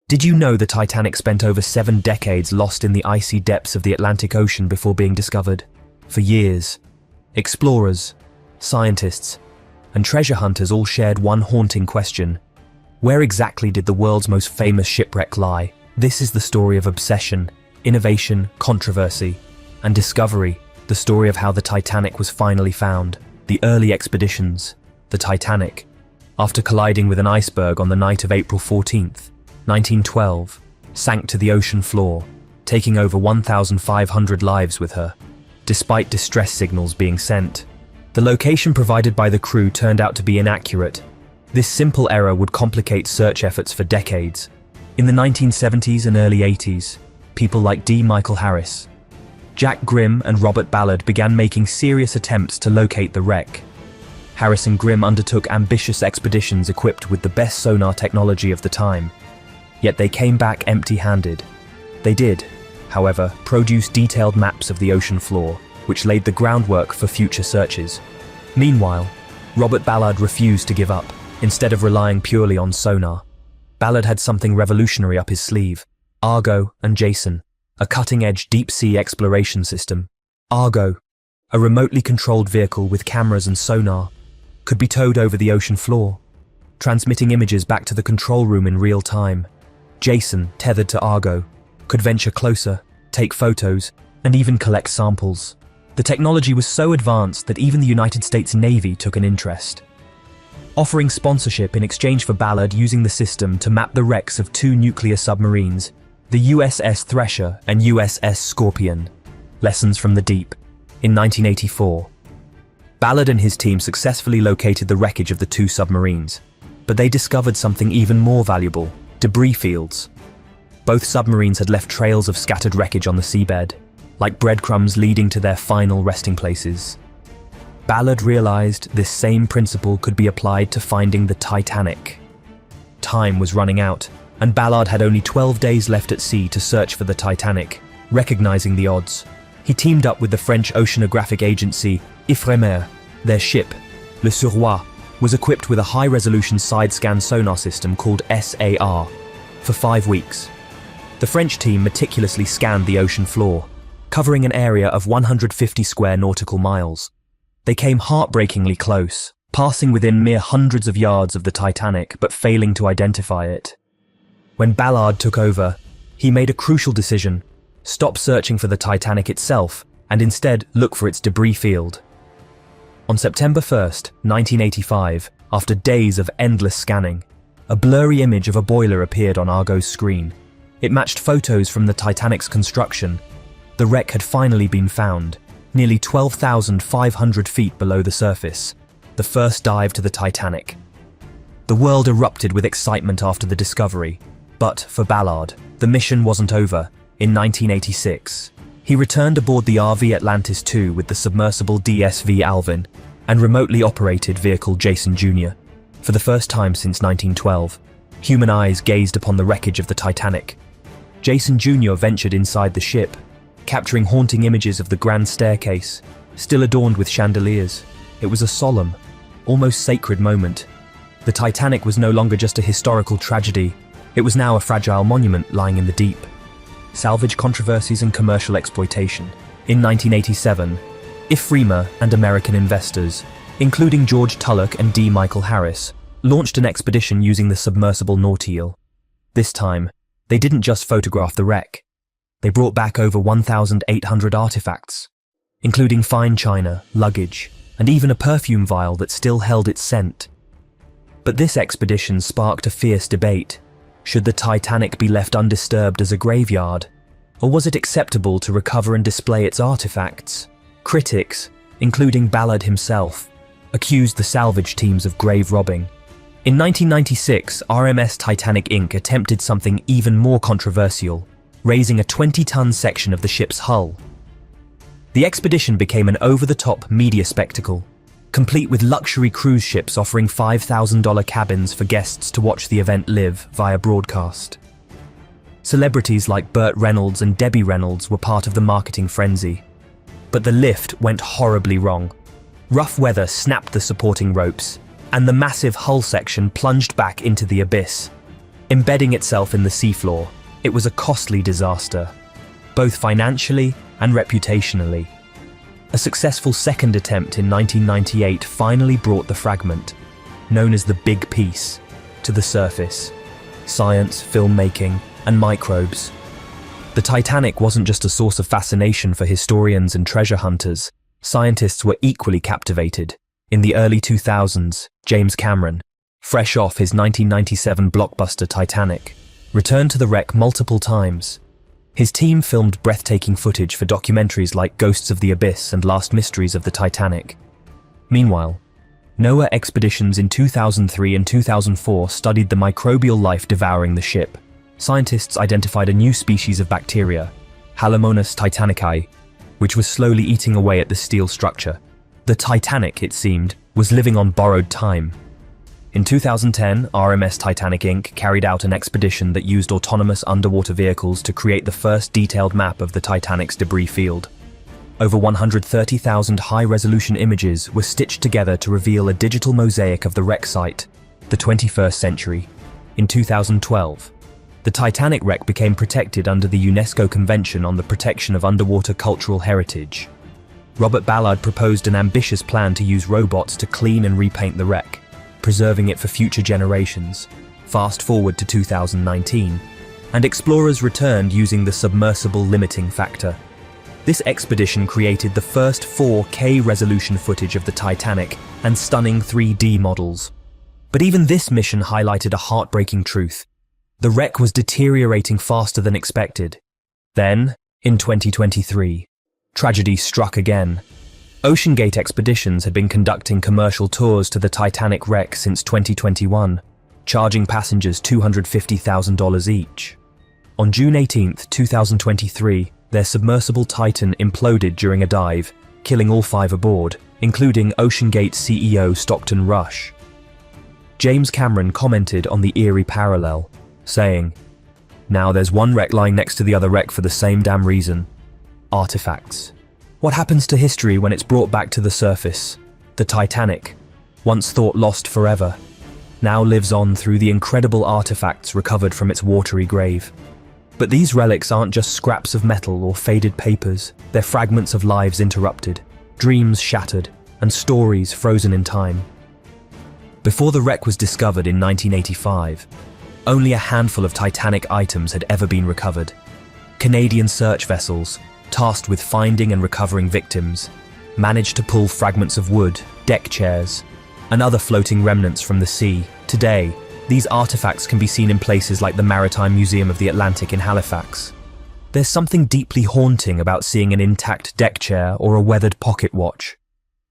Did you know the Titanic spent over 7 decades lost in the icy depths of the Atlantic Ocean before being discovered? For years, explorers, scientists, and treasure hunters all shared one haunting question. Where exactly did the world's most famous shipwreck lie? This is the story of obsession, innovation, controversy, and discovery. The story of how the Titanic was finally found. The early expeditions. The Titanic, after colliding with an iceberg on the night of April 14th, 1912, sank to the ocean floor, taking over 1,500 lives with her. Despite distress signals being sent, the location provided by the crew turned out to be inaccurate. This simple error would complicate search efforts for decades. In the 1970s and early 80s, people like D. Michael Harris, Jack Grimm and Robert Ballard began making serious attempts to locate the wreck. Harris and Grimm undertook ambitious expeditions equipped with the best sonar technology of the time. Yet they came back empty-handed. They did, however, produce detailed maps of the ocean floor, which laid the groundwork for future searches. Meanwhile, Robert Ballard refused to give up. Instead of relying purely on sonar, Ballard had something revolutionary up his sleeve: Argo and Jason, a cutting-edge deep-sea exploration system. Argo, a remotely controlled vehicle with cameras and sonar, could be towed over the ocean floor, transmitting images back to the control room in real time. Jason, tethered to Argo, could venture closer, take photos, and even collect samples. The technology was so advanced that even the United States Navy took an interest, offering sponsorship in exchange for Ballard using the system to map the wrecks of 2 nuclear submarines, the USS Thresher and USS Scorpion. Lessons from the deep. In 1984, Ballard and his team successfully located the wreckage of the 2 submarines, but they discovered something even more valuable: debris fields. Both submarines had left trails of scattered wreckage on the seabed, like breadcrumbs leading to their final resting places. Ballard realized this same principle could be applied to finding the Titanic. Time was running out, and Ballard had only 12 days left at sea to search for the Titanic. Recognizing the odds, he teamed up with the French oceanographic agency Ifremer. Their ship, Le Suroît, was equipped with a high-resolution side-scan sonar system called SAR. For 5 weeks, the French team meticulously scanned the ocean floor, covering an area of 150 square nautical miles. They came heartbreakingly close, passing within mere hundreds of yards of the Titanic but failing to identify it. When Ballard took over, he made a crucial decision: stop searching for the Titanic itself and instead look for its debris field. On September 1st, 1985, after days of endless scanning, a blurry image of a boiler appeared on Argo's screen. It matched photos from the Titanic's construction. The wreck had finally been found, nearly 12,500 feet below the surface, the first dive to the Titanic. The world erupted with excitement after the discovery, but for Ballard, the mission wasn't over. In 1986, he returned aboard the RV Atlantis II with the submersible DSV Alvin and remotely operated vehicle Jason Jr. For the first time since 1912, human eyes gazed upon the wreckage of the Titanic. Jason Jr. ventured inside the ship, capturing haunting images of the grand staircase, still adorned with chandeliers. It was a solemn, almost sacred moment. The Titanic was no longer just a historical tragedy, it was now a fragile monument lying in the deep. Salvage, Controversies and Commercial Exploitation. In 1987, Ifremer and American investors, including George Tulloch and D. Michael Harris, launched an expedition using the submersible Nautil. This time, they didn't just photograph the wreck. They brought back over 1,800 artifacts, including fine china, luggage, and even a perfume vial that still held its scent. But this expedition sparked a fierce debate. Should the Titanic be left undisturbed as a graveyard, or was it acceptable to recover and display its artifacts? Critics, including Ballard himself, accused the salvage teams of grave robbing. In 1996, RMS Titanic Inc. attempted something even more controversial, raising a 20-ton section of the ship's hull. The expedition became an over-the-top media spectacle, complete with luxury cruise ships offering $5,000 cabins for guests to watch the event live via broadcast. Celebrities like Burt Reynolds and Debbie Reynolds were part of the marketing frenzy. But the lift went horribly wrong. Rough weather snapped the supporting ropes, and the massive hull section plunged back into the abyss. Embedding itself in the seafloor, it was a costly disaster, both financially and reputationally. A successful second attempt in 1998 finally brought the fragment, known as the Big Piece, to the surface. Science, filmmaking, and microbes. The Titanic wasn't just a source of fascination for historians and treasure hunters. Scientists were equally captivated. In the early 2000s, James Cameron, fresh off his 1997 blockbuster Titanic, returned to the wreck multiple times. His team filmed breathtaking footage for documentaries like Ghosts of the Abyss and Last Mysteries of the Titanic. Meanwhile, NOAA expeditions in 2003 and 2004 studied the microbial life devouring the ship. Scientists identified a new species of bacteria, Halomonas titanicae, which was slowly eating away at the steel structure. The Titanic, it seemed, was living on borrowed time. In 2010, RMS Titanic Inc. carried out an expedition that used autonomous underwater vehicles to create the first detailed map of the Titanic's debris field. Over 130,000 high-resolution images were stitched together to reveal a digital mosaic of the wreck site, the 21st century. In 2012, the Titanic wreck became protected under the UNESCO Convention on the Protection of Underwater Cultural Heritage. Robert Ballard proposed an ambitious plan to use robots to clean and repaint the wreck, preserving it for future generations. Fast forward to 2019, and explorers returned using the submersible limiting factor. This expedition created the first 4K resolution footage of the Titanic and stunning 3D models. But even this mission highlighted a heartbreaking truth. The wreck was deteriorating faster than expected. Then, in 2023, tragedy struck again. OceanGate Expeditions had been conducting commercial tours to the Titanic wreck since 2021, charging passengers $250,000 each. On June 18, 2023, their submersible Titan imploded during a dive, killing all 5 aboard, including OceanGate CEO Stockton Rush. James Cameron commented on the eerie parallel, saying, "Now there's one wreck lying next to the other wreck for the same damn reason. Artifacts. What happens to history when it's brought back to the surface? The Titanic, once thought lost forever, now lives on through the incredible artifacts recovered from its watery grave. But these relics aren't just scraps of metal or faded papers, they're fragments of lives interrupted, dreams shattered, and stories frozen in time." Before the wreck was discovered in 1985, only a handful of Titanic items had ever been recovered. Canadian search vessels, tasked with finding and recovering victims, managed to pull fragments of wood, deck chairs, and other floating remnants from the sea. Today, these artifacts can be seen in places like the Maritime Museum of the Atlantic in Halifax. There's something deeply haunting about seeing an intact deck chair or a weathered pocket watch,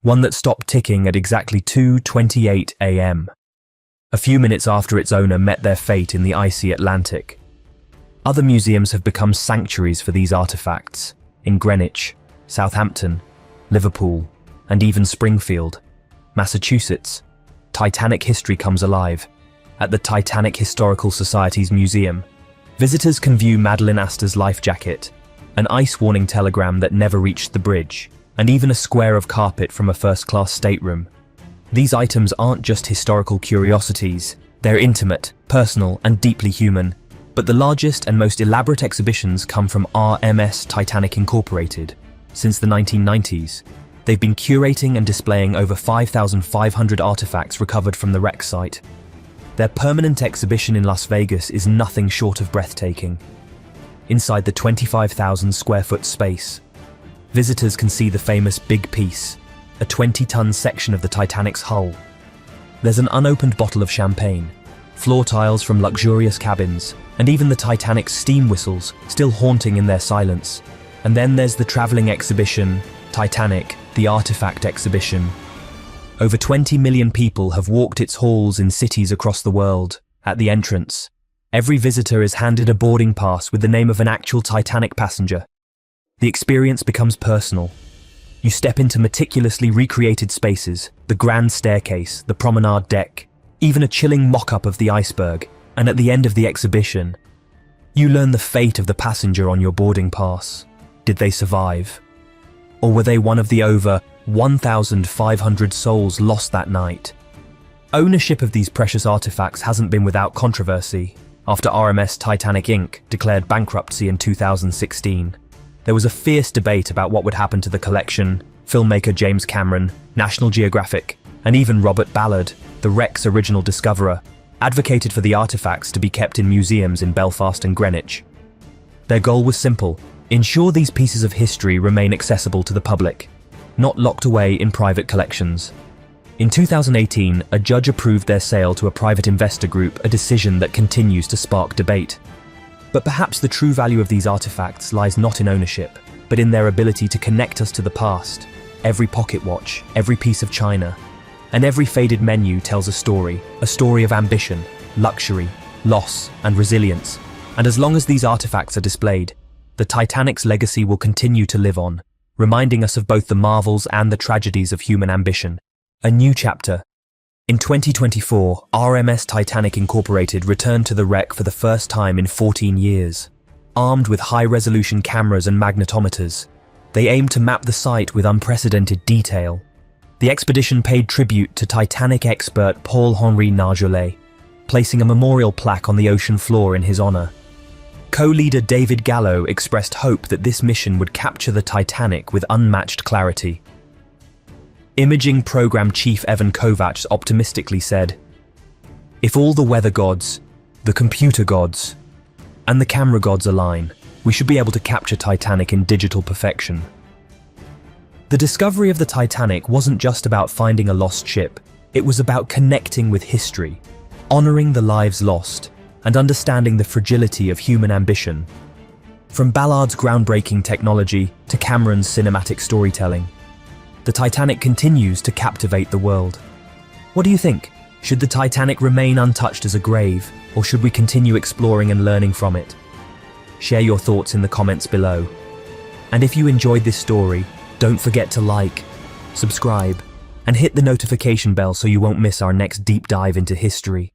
one that stopped ticking at exactly 2:28 a.m., a few minutes after its owner met their fate in the icy Atlantic. Other museums have become sanctuaries for these artifacts, in Greenwich, Southampton, Liverpool, and even Springfield, Massachusetts. Titanic history comes alive. At the Titanic Historical Society's museum, visitors can view Madeline Astor's life jacket, an ice warning telegram that never reached the bridge, and even a square of carpet from a first-class stateroom. These items aren't just historical curiosities, they're intimate, personal, and deeply human. But the largest and most elaborate exhibitions come from RMS Titanic Incorporated. Since the 1990s, they've been curating and displaying over 5,500 artifacts recovered from the wreck site. Their permanent exhibition in Las Vegas is nothing short of breathtaking. Inside the 25,000 square foot space, visitors can see the famous Big Piece, a 20-ton section of the Titanic's hull. There's an unopened bottle of champagne, floor tiles from luxurious cabins, and even the Titanic's steam whistles still haunting in their silence. And then there's the traveling exhibition, Titanic, the Artifact Exhibition. Over 20 million people have walked its halls in cities across the world. At the entrance, every visitor is handed a boarding pass with the name of an actual Titanic passenger. The experience becomes personal. You step into meticulously recreated spaces, the grand staircase, the promenade deck, even a chilling mock-up of the iceberg, and at the end of the exhibition, you learn the fate of the passenger on your boarding pass. Did they survive? Or were they one of the over 1,500 souls lost that night? Ownership of these precious artifacts hasn't been without controversy. after RMS Titanic Inc. declared bankruptcy in 2016. There was a fierce debate about what would happen to the collection. Filmmaker James Cameron, National Geographic, and even Robert Ballard, the wreck's original discoverer, advocated for the artifacts to be kept in museums in Belfast and Greenwich. Their goal was simple: ensure these pieces of history remain accessible to the public, not locked away in private collections. In 2018, a judge approved their sale to a private investor group, a decision that continues to spark debate. But perhaps the true value of these artifacts lies not in ownership, but in their ability to connect us to the past. Every pocket watch, every piece of china, and every faded menu tells a story of ambition, luxury, loss, and resilience. And as long as these artifacts are displayed, the Titanic's legacy will continue to live on, reminding us of both the marvels and the tragedies of human ambition. A new chapter. In 2024, RMS Titanic Incorporated returned to the wreck for the first time in 14 years. Armed with high-resolution cameras and magnetometers, they aimed to map the site with unprecedented detail. The expedition paid tribute to Titanic expert Paul-Henri Nargeolet, placing a memorial plaque on the ocean floor in his honor. Co-leader David Gallo expressed hope that this mission would capture the Titanic with unmatched clarity. Imaging Program Chief Evan Kovacs optimistically said, "If all the weather gods, the computer gods, and the camera gods align, we should be able to capture Titanic in digital perfection." The discovery of the Titanic wasn't just about finding a lost ship, it was about connecting with history, honoring the lives lost, and understanding the fragility of human ambition. From Ballard's groundbreaking technology to Cameron's cinematic storytelling, the Titanic continues to captivate the world. What do you think? Should the Titanic remain untouched as a grave, or should we continue exploring and learning from it? Share your thoughts in the comments below. And if you enjoyed this story, don't forget to like, subscribe, and hit the notification bell so you won't miss our next deep dive into history.